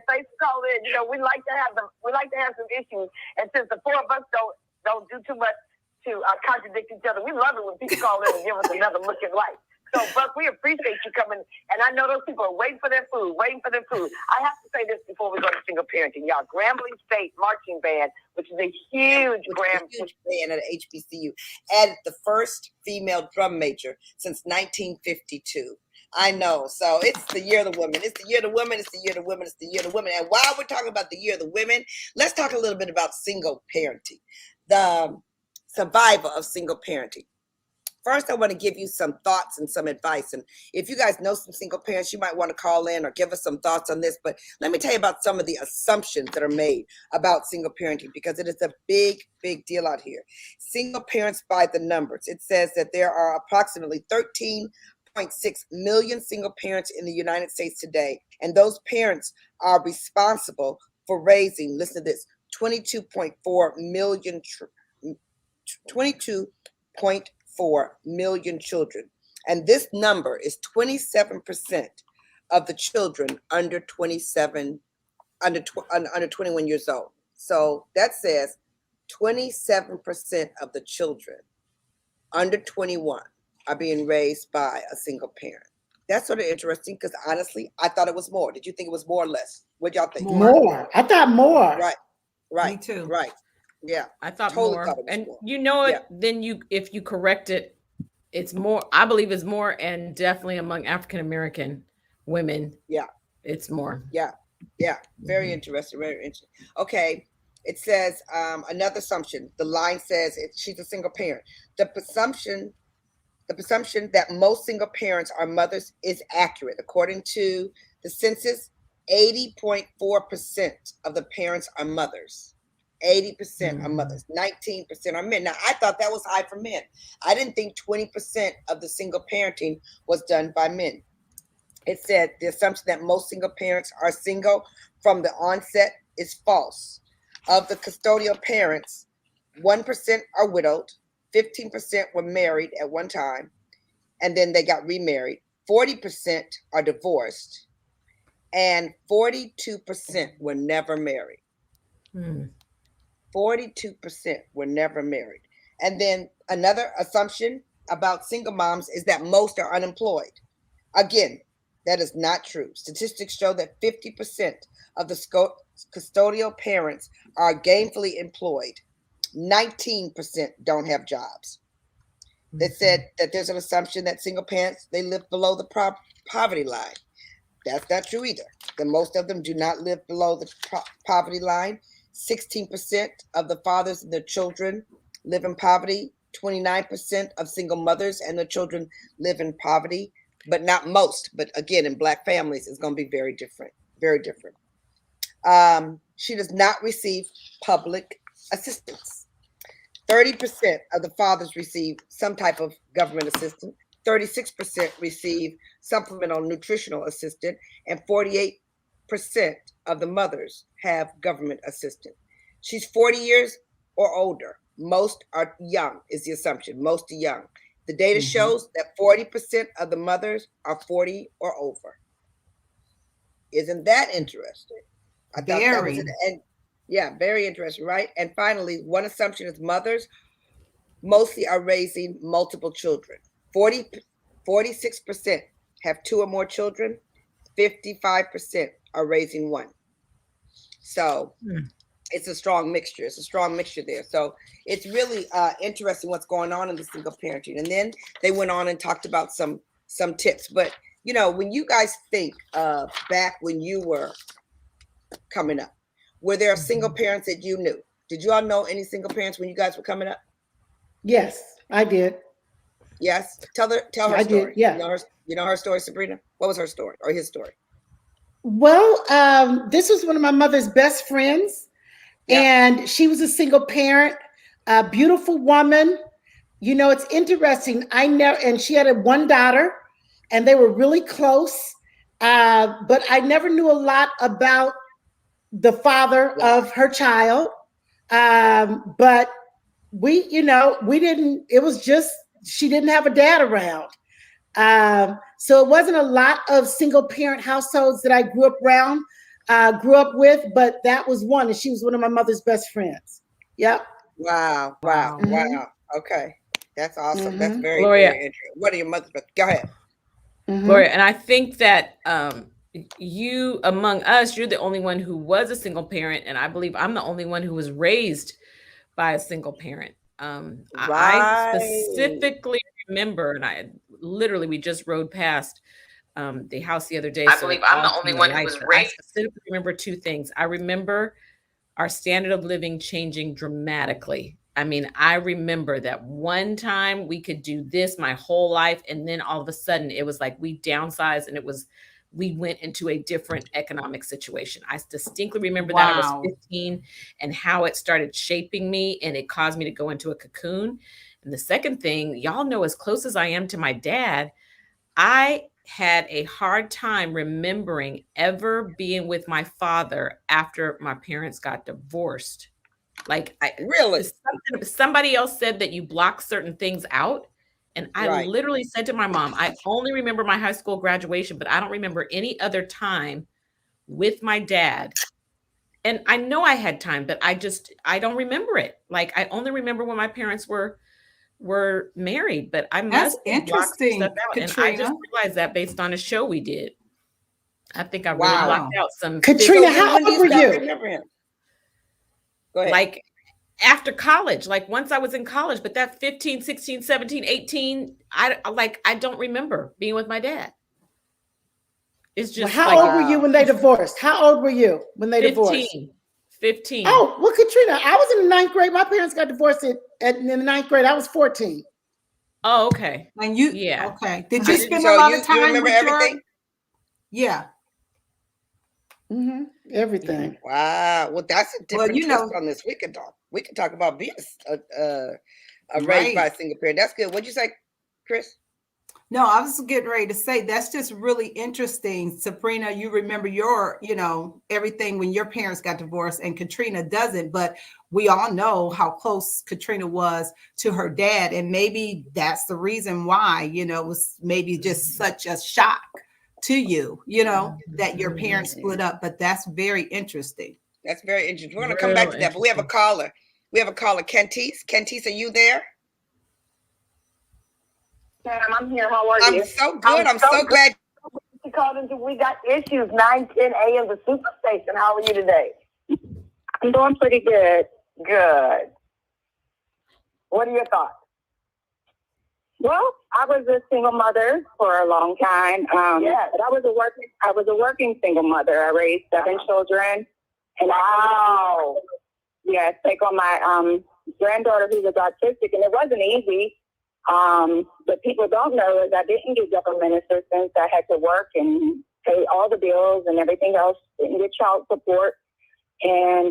G: We like to have some issues. And since the four of us don't do too much to contradict each other, we love it when people call in and give us another look at life. So, Buck, we appreciate you coming. And I know those people are waiting for their food. I have to say this before we go to single parenting. Y'all, Grambling State Marching Band, which is a huge
C: band at HBCU, added the first female drum major since 1952. I know. So it's the year of the women. It's the year of the women. It's the year of the women. It's the year of the women. And while we're talking about the year of the women, let's talk a little bit about single parenting, the survivor of single parenting. First, I want to give you some thoughts and some advice. And if you guys know some single parents, you might want to call in or give us some thoughts on this. But let me tell you about some of the assumptions that are made about single parenting, because it is a big, big deal out here. Single parents by the numbers. It says that there are approximately 13.6 million single parents in the United States today. And those parents are responsible for raising, listen to this, 22.4 million children. And this number is 27% of the children under 21 years old. So that says 27% of the children under 21 are being raised by a single parent. That's sort of interesting, because honestly, I thought it was more. Did you think it was more or less? What y'all think?
B: More. I thought more.
C: Right.
E: Me too.
C: Right. Yeah.
D: I thought
C: Totally
D: more.
C: thought it was
D: And
C: more.
D: then if you correct it It's more, I believe it's more, and definitely among African American women.
C: Yeah.
D: It's more.
C: Yeah. Very interesting. Very interesting. Okay. It says another assumption. The line says she's a single parent. The presumption that most single parents are mothers is accurate. According to the census, 80.4% of the parents are mothers. 80% are mothers. 19% are men. Now, I thought that was high for men. I didn't think 20% of the single parenting was done by men. It said the assumption that most single parents are single from the onset is false. Of the custodial parents, 1% are widowed, 15% were married at one time, and then they got remarried. 40% are divorced, and 42% were never married. 42% were never married. And then another assumption about single moms is that most are unemployed. Again, that is not true. Statistics show that 50% of the custodial parents are gainfully employed. 19% don't have jobs. They said that there's an assumption that single parents, they live below the poverty line. That's not true either. The most of them do not live below the poverty line. 16% of the fathers and their children live in poverty. 29% of single mothers and their children live in poverty, but not most. But again, in Black families, it's going to be very different. Very different. She does not receive public assistance. 30% of the fathers receive some type of government assistance. 36% receive supplemental nutritional assistance, and 48% of the mothers have government assistance. She's 40 years or older. Most are young, is the assumption. Most are young. The data shows that 40% of the mothers are 40 or over. Isn't that interesting? I thought that was yeah, very interesting, right? And finally, one assumption is mothers mostly are raising multiple children. 46% have 2 or more children. 55% are raising 1. So it's a strong mixture. It's a strong mixture there. So it's really interesting what's going on in the single parenting. And then they went on and talked about some tips. But, you know, when you guys think back when you were coming up, were there single parents that you knew? Did you all know any single parents when you guys were coming up?
B: Yes, I did.
C: Yes. Tell her
B: I
C: story.
B: did, yeah.
C: You know her story, Sabrina? What was her story or his story?
B: Well, this was one of my mother's best friends, and she was a single parent, a beautiful woman. You know, it's interesting. And she had one daughter, and they were really close. But I never knew a lot about the father of her child. But we didn't, it was just, she didn't have a dad around. So it wasn't a lot of single parent households that I grew up with, but that was one, and she was one of my mother's best friends. Yep.
C: Wow. Okay. That's awesome. That's very,
D: Gloria,
C: very interesting. What are your mother's best? Go ahead.
D: Gloria, and I think that you, among us, you're the only one who was a single parent, and I believe I'm the only one who was raised by a single parent. I specifically remember, and we just rode past the house the other day.
H: I believe I'm the only one who was raised.
D: I specifically remember 2 things. I remember our standard of living changing dramatically. I mean, I remember that one time we could do this my whole life, and then all of a sudden it was like we downsized, and we went into a different economic situation. I distinctly remember that I was 15 and how it started shaping me, and it caused me to go into a cocoon. And the second thing, y'all know, as close as I am to my dad, I had a hard time remembering ever being with my father after my parents got divorced. Like, somebody else said that you block certain things out. And I literally said to my mom, I only remember my high school graduation, but I don't remember any other time with my dad. And I know I had time, but I don't remember it. Like, I only remember when my parents were married, but I must have blocked stuff out. And I just realized that based on a show we did. I think I really blocked out some.
B: Katrina, how old were you?
C: Remember him? Go ahead.
D: Like after college, like once I was in college, but that 15, 16, 17, 18, I don't remember being with my dad. It's just
B: How
D: like
B: old were you when they divorced? How old were you when they divorced?
D: 15.
B: Oh, well, Caterina, I was in the 9th grade. My parents got divorced in the 9th grade. I was 14.
D: Oh, okay.
E: And you,
D: Yeah.
E: okay. Did you spend
C: So
E: a lot of
C: you
E: time
C: remember
E: with
C: everything?
E: Yeah.
B: Everything.
C: Wow. Well, that's a different
E: you
C: twist
E: know-
C: on this. We can talk about being raised
E: Right.
C: by a single parent. That's good. What'd you say, Chris?
E: No, I was getting ready to say that's just really interesting. Sabrina, you remember your, everything when your parents got divorced, and Caterina doesn't, but we all know how close Caterina was to her dad. And maybe that's the reason why, it was maybe just such a shock to you, that your parents split up. But that's very interesting.
C: That's very interesting. We're going to come back to that, but we have a caller. Kentice. Kentice, are you there?
G: Ma'am, I'm here. How are you?
C: I'm so good. I'm so glad
G: you called into. We got issues 9, 10 a.m. the Superstation. How are you today? I'm doing pretty good. Good. What are your thoughts? Well, I was a single mother for a long time. Yes. But I was a working single mother. I raised 7 children. And wow. Yes, take on my granddaughter who was autistic, and it wasn't easy. What people don't know is I didn't get government assistance. I had to work and pay all the bills and everything else. Didn't get child support, and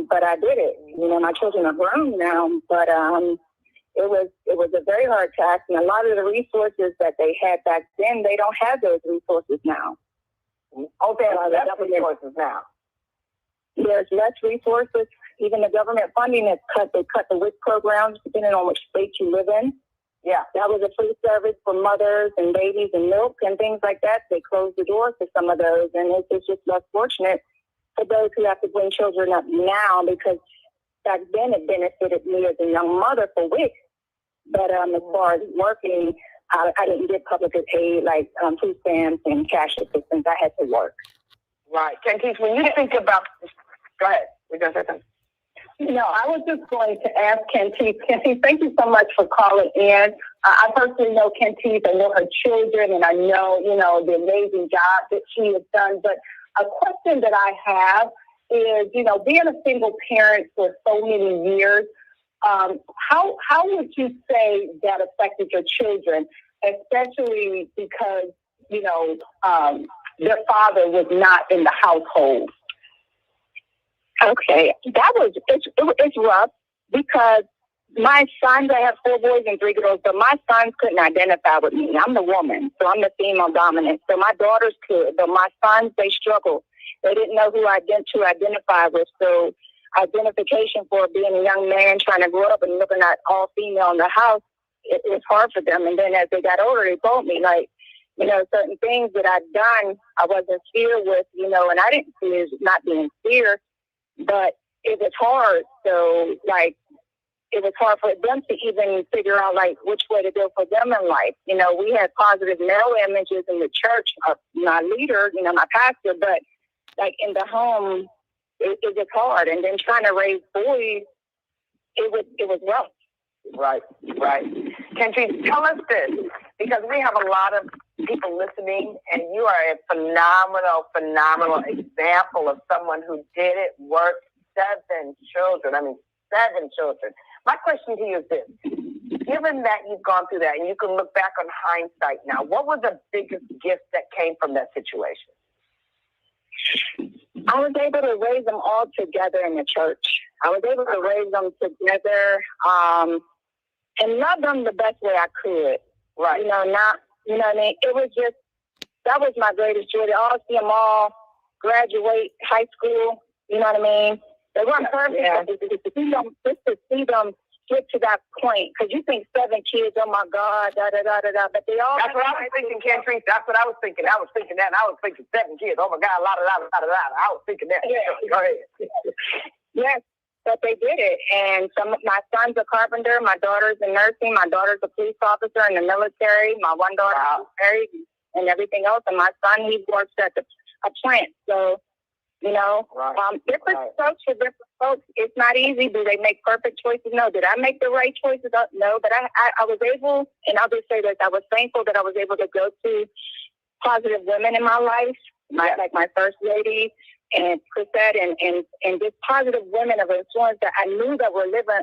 G: but I did it. My children are grown now, but it was a very hard task, and a lot of the resources that they had back then, they don't have those resources now. Okay, less resources now. There's less resources. Even the government funding is cut. They cut the WIC programs depending on which state you live in. Yeah, that was a free service for mothers and babies and milk and things like that. They closed the doors to some of those, and it's just less fortunate for those who have to bring children up now, because back then it benefited me as a young mother for WIC. But as far as working, I didn't get public aid like food stamps and cash assistance. I had to work. Right. Cantice, when you think about, go ahead. We're going to say something. I was just going to ask Cantice. Cantice, thank you so much for calling in. I personally know Cantice. I know her children, and I know, the amazing job that she has done. But a question that I have is, being a single parent for so many years, how would you say that affected your children, especially because, their father was not in the household? Okay, it's rough because my sons, I have 4 boys and 3 girls, but my sons couldn't identify with me. I'm the woman, so I'm the female dominant. So my daughters could, but my sons, they struggled. They didn't know who to identify with. So identification for being a young man trying to grow up and looking at all female in the house, it was hard for them. And then as they got older, they told me, like, certain things that I'd done, I wasn't fair with, and I didn't see it as not being fair, but it was hard. So, it was hard for them to even figure out, which way to go for them in life. We had positive male images in the church of my leader, my pastor, but, in the home, it was hard. And then trying to raise boys, it was rough. Right. Can you tell us this? Because we have a lot of people listening, and you are a phenomenal example of someone who did it, worked, 7 children. 7 children. My question to you is this. Given that you've gone through that, and you can look back on hindsight now, what was the biggest gift that came from that situation? I was able to raise them all together in the church. I was able to raise them together and love them the best way I could. Right. It was just, that was my greatest joy. To see them all graduate high school, you know what I mean? They weren't perfect, but just to see them get to that point, because you think 7 kids, oh my God, but they all. That's what I was thinking, Cantrice. That's what I was thinking. I was thinking that, and I was thinking 7 kids. Oh my God, I was thinking that. Yeah. Go ahead. Yes, but they did it. And my son's a carpenter, my daughter's in nursing, my daughter's a police officer in the military, my one daughter is married and everything else, and my son, he works at a plant. So, different strokes for different folks, it's not easy. Do they make perfect choices? No. Did I make the right choices? No. But I was able, and I'll just say that I was thankful that I was able to go to positive women in my life, like my first lady and Crisette, and just positive women of influence that I knew that were living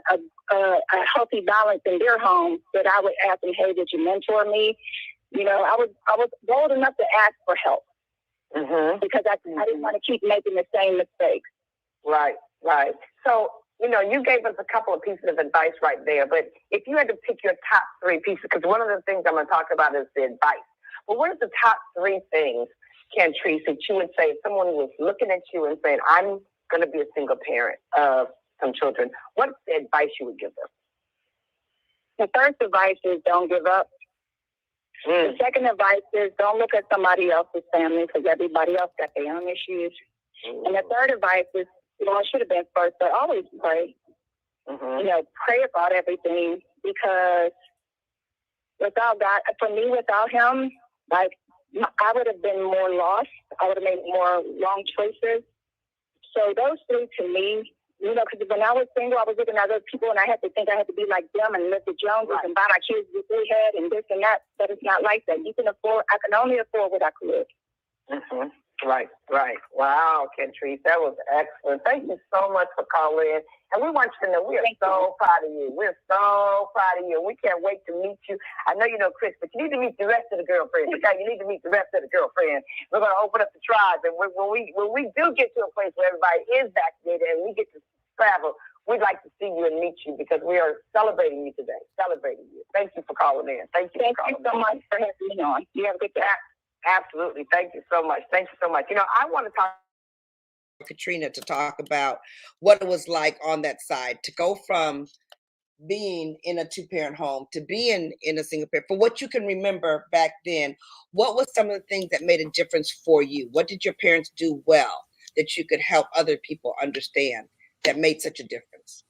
G: a healthy balance in their home, that I would ask them, hey, did you mentor me? You know, I was bold enough to ask for help because I didn't want to keep making the same mistakes.
I: Right. So, you know, you gave us a couple of pieces of advice right there, but if you had to pick your top 3 pieces, because one of the things I'm going to talk about is the advice. Well, what are the top 3 things, Catrice, that you would say if someone was looking at you and saying, I'm going to be a single parent of some children? What's the advice you would give them?
G: The first advice is don't give up. The second advice is don't look at somebody else's family because everybody else got their own issues. And the third advice is, well, it should have been first, but always pray. You know, pray about everything, because without God, for me, without him, like, I would have been more lost. I would have made more wrong choices. So those 3 to me, you know, because when I was single, I was looking at other people and I had to think I had to be like them and live the Joneses and buy my kids what they had and this and that. But it's not like that. I can only afford what I could.
I: Right. Wow, Catrice, that was excellent. Thank you so much for calling in. And we want you to know we are so proud of you. We're so proud of you. We can't wait to meet you. I know you know Chris, but you need to meet the rest of the girlfriends. Okay, you need to meet the rest of the girlfriends. We're going to open up the tribe. And when we do get to a place where everybody is vaccinated and we get to travel, we'd like to see you and meet you because we are celebrating you today. Celebrating you. Thank you for calling in. Thank you so much for having me on. You have a good day. Absolutely. Thank you so much. You know, I want to talk
C: to Caterina to talk about what it was like on that side to go from being in a 2-parent home to being in a single parent. For what you can remember back then, what was some of the things that made a difference for you? What did your parents do well that you could help other people understand that made such a difference?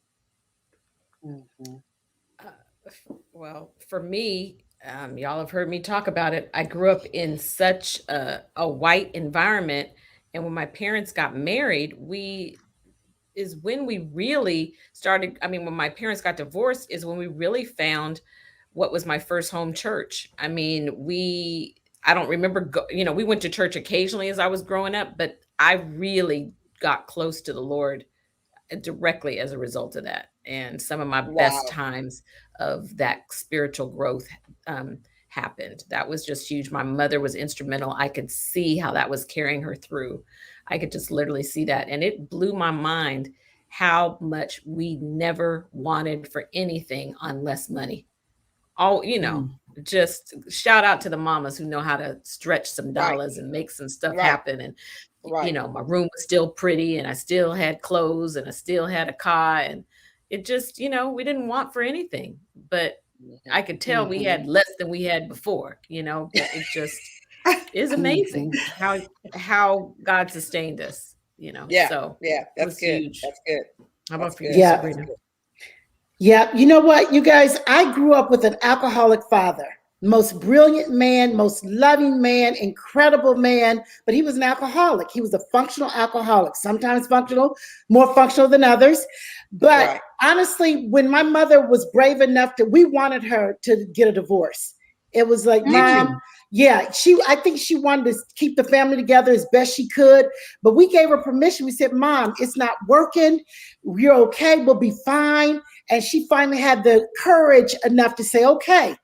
D: Well, for me, y'all have heard me talk about it. I grew up in such a white environment, and when my parents got married, when we really started. I mean, when my parents got divorced, is when we really found what was my first home church. I mean, I don't remember. We went to church occasionally as I was growing up, but I really got close to the Lord directly as a result of that. And some of my best times of that spiritual growth happened. That was just huge. My mother was instrumental. I could see how that was carrying her through. I could just literally see that. And it blew my mind how much we never wanted for anything on less money. Just shout out to the mamas who know how to stretch some dollars and make some stuff happen. And my room was still pretty and I still had clothes and I still had a car, and it just, we didn't want for anything, but I could tell we had less than we had before, but it just is amazing how God sustained us, so
C: that's good.
D: Huge.
C: That's good.
D: How about for you,
B: Yeah.
D: Sabrina?
B: Yeah, you know what, you guys, I grew up with an alcoholic father. Most brilliant man, most loving man, incredible man, but he was an alcoholic. He was a functional alcoholic, sometimes more functional than others. But honestly, when my mother was brave enough we wanted her to get a divorce. It was like, Mom, I think she wanted to keep the family together as best she could, but we gave her permission. We said, Mom, it's not working. You're okay. We'll be fine. And she finally had the courage enough to say, okay.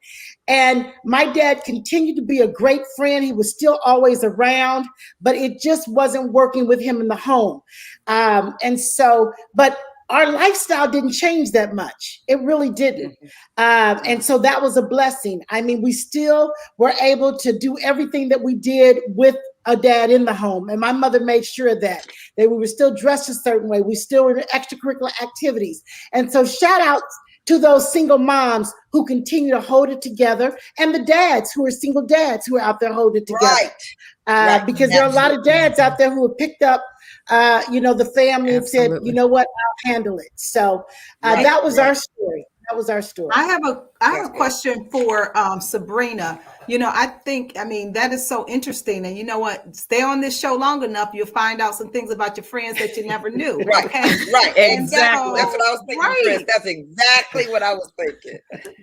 B: And my dad continued to be a great friend. He was still always around, but it just wasn't working with him in the home. But our lifestyle didn't change that much. It really didn't. And so that was a blessing. I mean, we still were able to do everything that we did with a dad in the home. And my mother made sure that we were still dressed a certain way. We still were in extracurricular activities. And so shout out to those single moms who continue to hold it together, and the dads who are single dads who are out there holding it together. Because there are a lot of dads out there who have picked up, the family and said, you know what, I'll handle it. So that was our story. That was our story.
E: I have a question for Sabrina. I think, that is so interesting. And you know what? Stay on this show long enough, you'll find out some things about your friends that you never knew.
C: Right,
E: Okay.
C: right,
D: Exactly.
C: That's what I was thinking, Chris. That's exactly what I was thinking.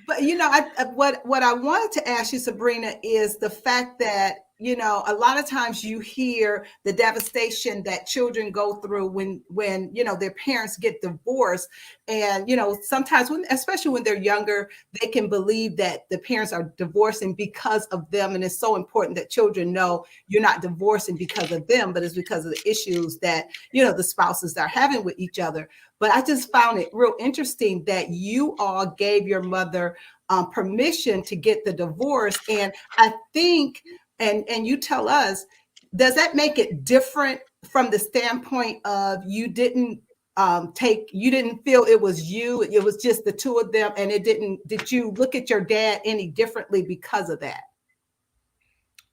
E: But what I wanted to ask you, Sabrina, is the fact that a lot of times you hear the devastation that children go through when their parents get divorced, and sometimes especially when they're younger, they can believe that the parents are divorcing because of them, and it's so important that children know you're not divorcing because of them, but it's because of the issues that the spouses are having with each other. But I just found it real interesting that you all gave your mother permission to get the divorce. And I think, and you tell us, does that make it different from the standpoint of you didn't feel it was you, it was just the two of them, and did you look at your dad any differently because of that?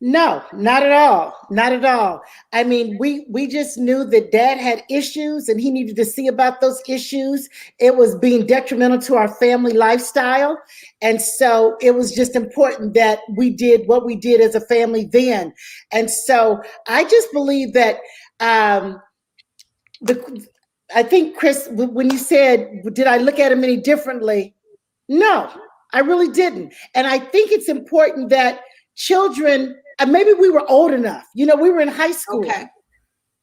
B: No, not at all. Not at all. I mean, we just knew that dad had issues and he needed to see about those issues. It was being detrimental to our family lifestyle. And so it was just important that we did what we did as a family then. And so I just believe that I think, Chris, when you said, did I look at him any differently? No, I really didn't. And I think it's important that children, maybe we were old enough. We were in high school.
E: Okay.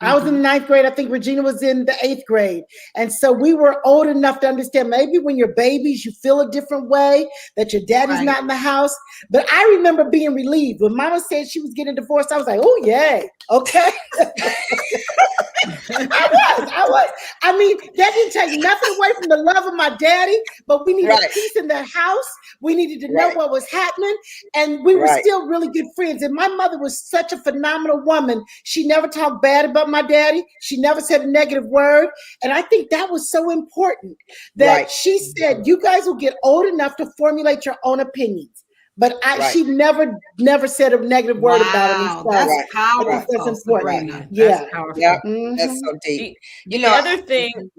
B: I was in the 9th grade. I think Regina was in the 8th grade. And so we were old enough to understand maybe when you're babies, you feel a different way, that your daddy's not in the house. But I remember being relieved. When Mama said she was getting divorced, I was like, oh, yay. Okay. I was. I mean, that didn't take nothing away from the love of my daddy, but we needed peace in the house. We needed to know what was happening. And we were still really good friends. And my mother was such a phenomenal woman. She never talked bad about my daddy. She never said a negative word. And I think that was so important that she said, you guys will get old enough to formulate your own opinions. But she never said a negative word about him.
E: That's powerful.
B: That's important.
E: Sabrina.
B: Yeah.
E: That's powerful.
C: Yeah. That's so deep.
D: The other thing,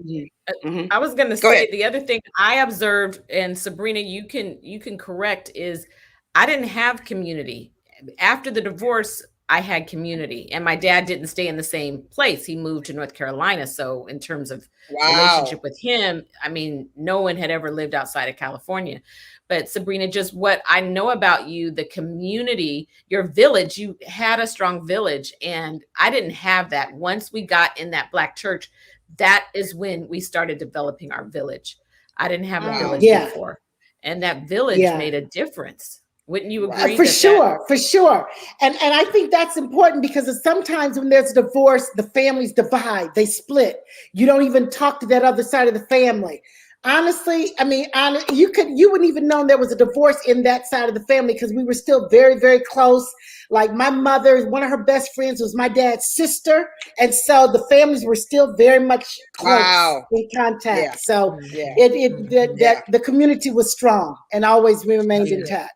D: I was going to say, the other thing I observed, and Sabrina, you can correct, is I didn't have community. After the divorce, I had community, and my dad didn't stay in the same place. He moved to North Carolina. So in terms of relationship with him, I mean, no one had ever lived outside of California. But Sabrina, just what I know about you, the community, your village, you had a strong village, and I didn't have that. Once we got in that Black church, that is when we started developing our village. I didn't have a village before, and that village made a difference. Wouldn't you agree?
B: For sure. And I think that's important because sometimes when there's a divorce, the families divide, they split. You don't even talk to that other side of the family. Honestly, I mean, you wouldn't even know there was a divorce in that side of the family because we were still very, very close. Like my mother, one of her best friends was my dad's sister. And so the families were still very much close in contact. Yeah. So the community was strong and always remained intact.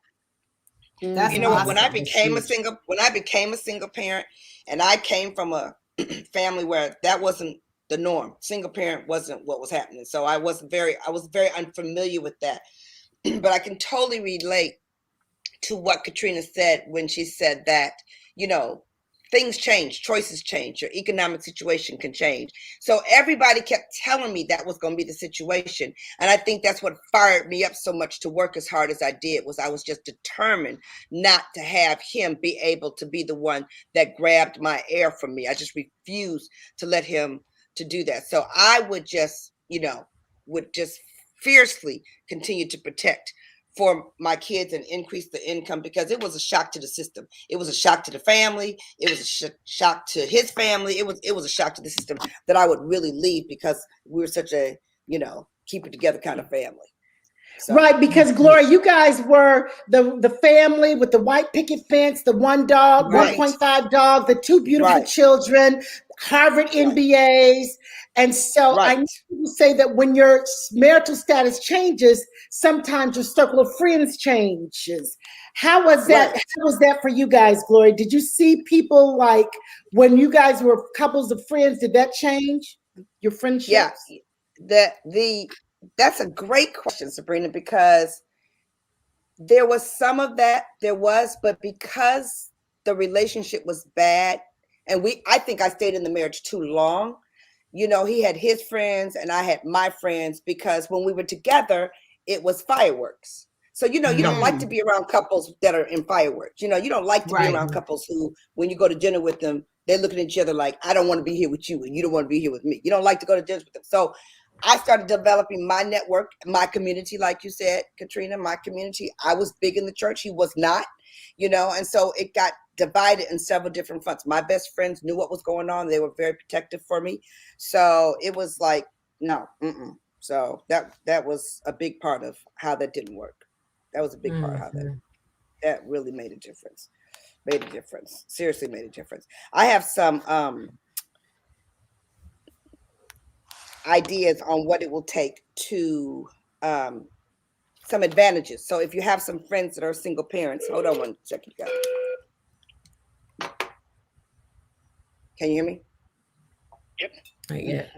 E: That's
C: awesome. When I became a single parent, and I came from a family where that wasn't the norm. Single parent wasn't what was happening. So I was very unfamiliar with that. But I can totally relate to what Caterina said when she said that, things change, choices change, your economic situation can change. So everybody kept telling me that was going to be the situation. And I think that's what fired me up so much to work as hard as I did, was I was just determined not to have him be able to be the one that grabbed my air from me. I just refused to let him to do that. So I would just, fiercely continue to protect for my kids and increase the income, because it was a shock to the system. It was a shock to the family. It was a shock to his family. It was a shock to the system that I would really leave, because we were such a, keep it together kind of family. So.
B: Right, because Gloria, you guys were the family with the white picket fence, the one dog, 1.5 dog, the two beautiful children, Harvard MBAs. And so I need to say that when your marital status changes, sometimes your circle of friends changes. How was that? How was that for you guys, Gloria? Did you see people, like when you guys were couples of friends, did that change your friendships?
C: Yeah, that's a great question, Sabrina, because There was some of that, but because the relationship was bad, and I think I stayed in the marriage too long. He had his friends and I had my friends, because when we were together, it was fireworks. So, you don't like to be around couples that are in fireworks. You don't like to be around couples who, when you go to dinner with them, they're looking at each other like, I don't want to be here with you and you don't want to be here with me. You don't like to go to dinner with them. So I started developing my network, my community, like you said, Caterina, my community. I was big in the church. He was not, and so it got divided in several different fronts. My best friends knew what was going on. They were very protective for me. So it was like, no. So that was a big part of how that didn't work. That was a big part of how that really made a difference. Seriously made a difference. I have some ideas on what it will take to some advantages. So if you have some friends that are single parents, hold on one second, guys. Can you hear me?
F: Yep.
D: Not yet.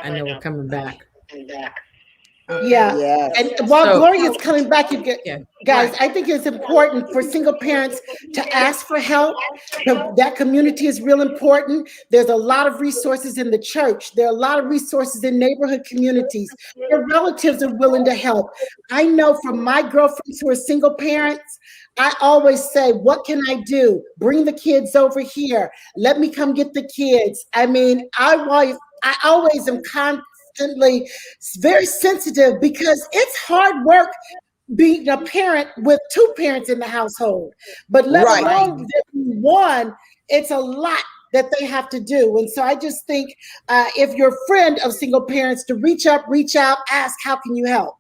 D: I know we're coming back.
B: Yeah.
C: Yes.
B: And while Gloria's coming back, guys, I think it's important for single parents to ask for help. That community is real important. There's a lot of resources in the church. There are a lot of resources in neighborhood communities. Their relatives are willing to help. I know from my girlfriends who are single parents, I always say, what can I do? Bring the kids over here. Let me come get the kids. I mean, I always am constantly very sensitive, because it's hard work being a parent with two parents in the household, but let alone one, it's a lot that they have to do. And so I just think if you're a friend of single parents, to reach out, ask, how can you help?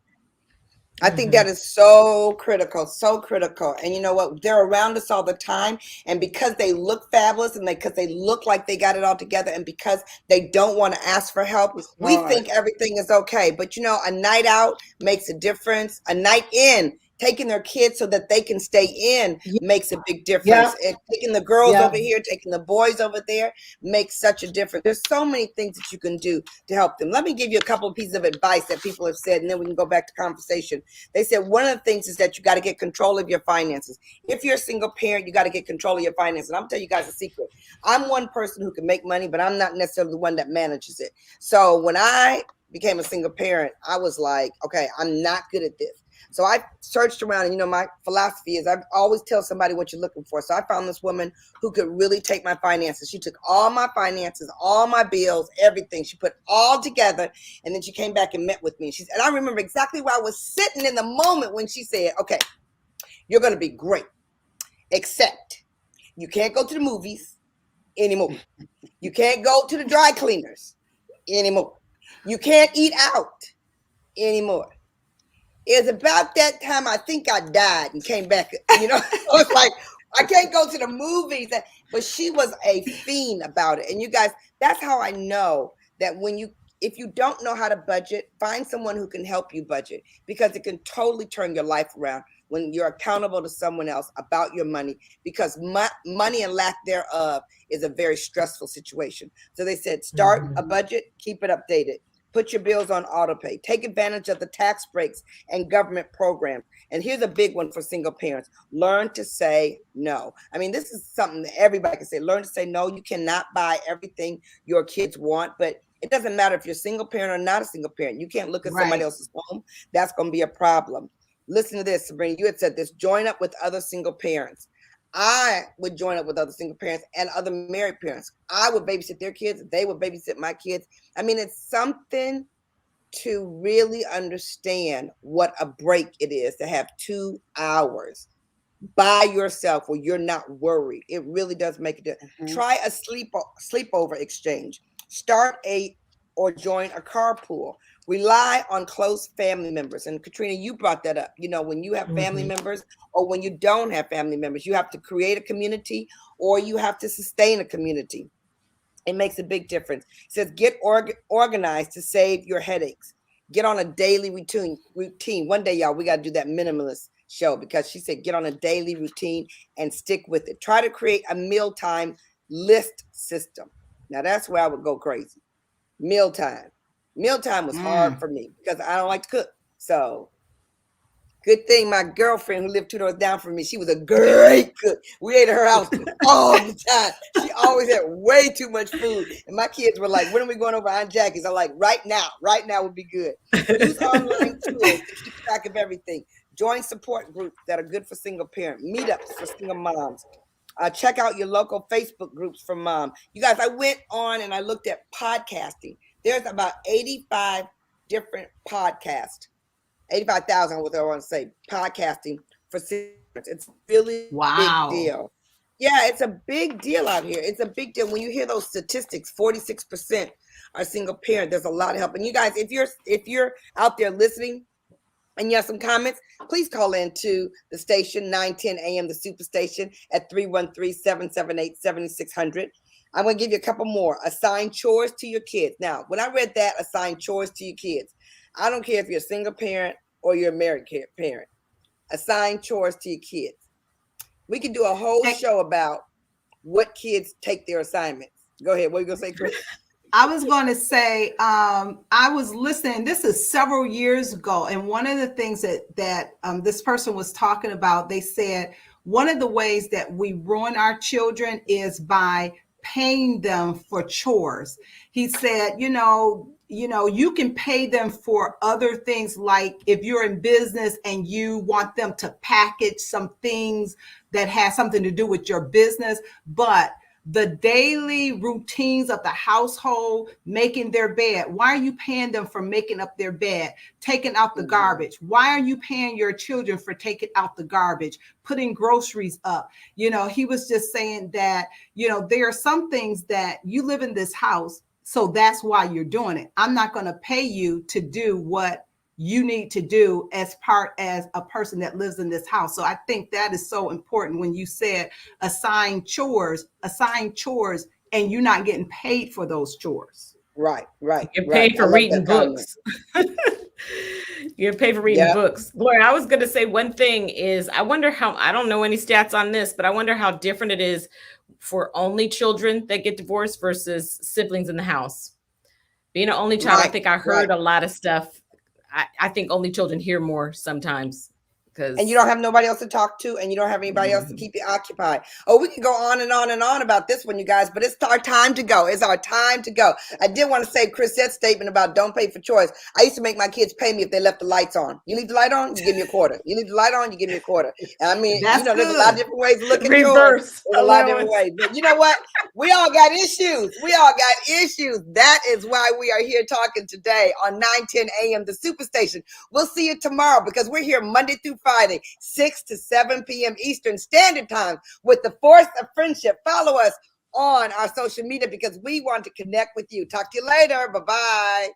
C: I think that is so critical, so critical. And you know what? They're around us all the time. And because they look fabulous and because they look like they got it all together, and because they don't want to ask for help, we think everything is okay. But a night out makes a difference. A night in, taking their kids so that they can stay in makes a big difference. And taking the girls over here, taking the boys over there makes such a difference. There's so many things that you can do to help them. Let me give you a couple of pieces of advice that people have said, and then we can go back to conversation. They said one of the things is that you got to get control of your finances. If you're a single parent, you got to get control of your finances. And I'm telling you guys a secret. I'm one person who can make money, but I'm not necessarily the one that manages it. So when I became a single parent, I was like, okay, I'm not good at this. So I searched around, and my philosophy is I always tell somebody what you're looking for. So I found this woman who could really take my finances. She took all my finances, all my bills, everything. She put all together, and then she came back and met with me. And I remember exactly where I was sitting in the moment when she said, okay, you're going to be great, except you can't go to the movies anymore. You can't go to the dry cleaners anymore. You can't eat out anymore. It was about that time I think I died and came back. It's like I can't go to the movies. But she was a fiend about it. And you guys, that's how I know that if you don't know how to budget, find someone who can help you budget, because it can totally turn your life around when you're accountable to someone else about your money, because money and lack thereof is a very stressful situation. So they said, start a budget, keep it updated. Put your bills on auto pay. Take advantage of the tax breaks and government programs. And here's a big one for single parents. Learn to say no. I mean, this is something that everybody can say. Learn to say no. You cannot buy everything your kids want, but it doesn't matter if you're a single parent or not a single parent. You can't look at somebody else's home. That's going to be a problem. Listen to this, Sabrina. You had said this. Join up with other single parents. I would join up with other single parents and other married parents. I would babysit their kids. They would babysit my kids. I mean, it's something to really understand what a break it is to have 2 hours by yourself where you're not worried. It really does make a difference. Try a sleepover exchange. Start or join a carpool. Rely on close family members. And Caterina, you brought that up. When you have family members or when you don't have family members, you have to create a community or you have to sustain a community. It makes a big difference. It says, get organized to save your headaches. Get on a daily routine. One day, y'all, we got to do that minimalist show, because she said, get on a daily routine and stick with it. Try to create a mealtime list system. Now, that's where I would go crazy. Mealtime was hard for me because I don't like to cook. So Good thing my girlfriend who lived 2 doors down from me, she was a great cook. We ate at her house all the time. She always had way too much food. And my kids were like, when are we going over Aunt Jackie's? I'm like, right now would be good. Use online tools to keep track of everything. Join support groups that are good for single parent, meetups for single moms. Check out your local Facebook groups for mom. You guys, I went on and I looked at podcasting. There's about 85 different podcasts. 85,000, what I want to say, podcasting for seniors. It's really
E: Wow.
C: big deal. Yeah, it's a big deal out here. It's a big deal. When you hear those statistics, 46% are single parent. There's a lot of help. And you guys, if you're out there listening and you have some comments, please call in to the station, 910 AM, the Superstation, at 313-778-7600. I'm going to give you a couple more. Assign chores to your kids. Now, when I read that, assign chores to your kids, I don't care if you're a single parent or you're a married parent. Assign chores to your kids. We can do a whole show about what kids take their assignments. Go ahead. What are you going to say, Chris?
E: I was going to say, I was listening. This is several years ago. And one of the things that this person was talking about, they said, one of the ways that we ruin our children is by paying them for chores. He said, you can pay them for other things, like if you're in business and you want them to package some things that has something to do with your business, but the daily routines of the household, making their bed. Why are you paying them for making up their bed, taking out the garbage? Why are you paying your children for taking out the garbage, putting groceries up? He was just saying that, there are some things that you live in this house, so that's why you're doing it. I'm not going to pay you to do what you need to do as a person that lives in this house. So I think that is so important when you said assign chores, and you're not getting paid for those chores.
C: Right.
D: You're paid for reading books. You're paid for reading books. Gloria, I was going to say one thing is, I wonder how, I don't know any stats on this, but I wonder how different it is for only children that get divorced versus siblings in the house. Being an only child, I think I heard a lot of stuff. I think only children hear more sometimes.
C: And you don't have nobody else to talk to, and you don't have anybody else to keep you occupied. Oh, we can go on and on and on about this one, you guys, but it's our time to go. It's our time to go. I did want to say Crisette's statement about don't pay for chores. I used to make my kids pay me if they left the lights on. You leave the light on, you give me a quarter. You leave the light on, you give me a quarter. And I mean, there's a lot of different ways to look at chores. There's a lot of different ways. But you know what? We all got issues. That is why we are here talking today on 910 AM, the Superstation. We'll see you tomorrow because we're here Monday through Friday, 6 to 7 p.m. Eastern Standard Time with the Force of Friendship. Follow us on our social media because we want to connect with you. Talk to you later. Bye-bye.